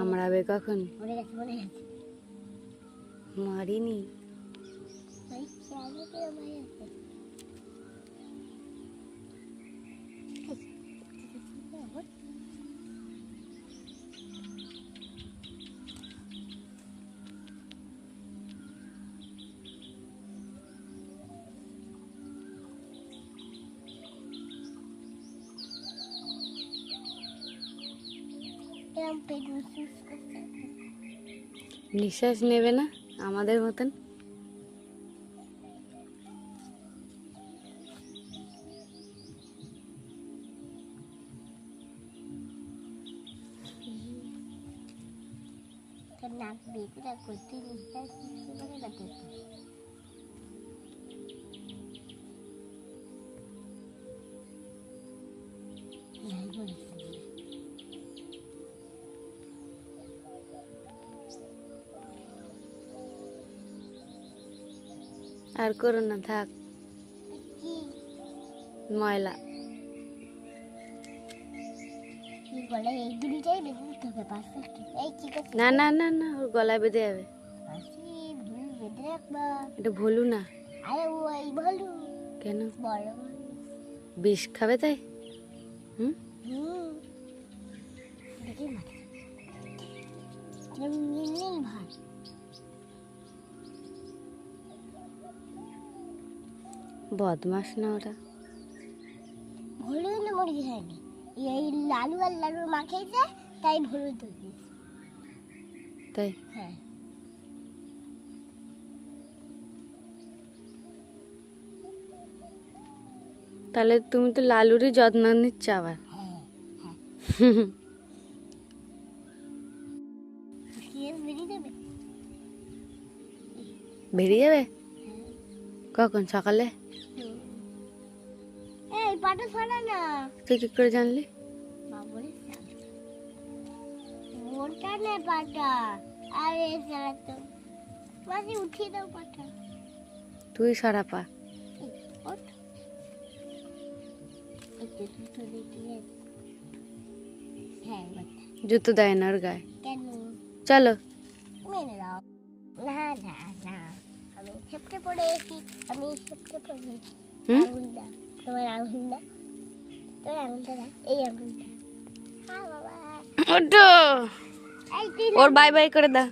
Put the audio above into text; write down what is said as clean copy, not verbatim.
কামড়াবে কখন? মারিনি। নিঃশ্বাস নেবে না আমাদের মতন? নাক বেঁধে করতে নিঃশ্বাস নিতে পারে না। আর করো না, থাক। ময়লা না না না না, ওর গলায় বেঁধে যাবে। এটা ভুলু না। কেন? বিষ খাবে তাই? হুম, বদমাস না ওরা। ভুলু না মুরগি খায়নি, এই লালু আর লালুর মা খেয়েছে তাই ভুলু তৈরি। তাই? হ্যাঁ। তাহলে তুমি তো লালুরই যত্ন নিচ্ছ আবার। বেরিয়ে যাবে কখন? সকালে? এই পাটা ছড়া না। তুই কি করে জানলি? ওটা নে পাটা। আরে সারা তো মাঝে উঠিয়ে দাও পাটা। তুই সারা পা। জুতো দেয় না ওর গায়ে। কেন? চলো। মেনে দাও। না না না, আমি হেপটে পড়েছি, আমি হেপটে পড়েছি। আঙুলটা তোমার, আঙুলটা তোর, আঙুলটা না, এই আঙুলটা। হ্যাঁ বাবা, ওঠো। ওর বাই বাই করে দাও।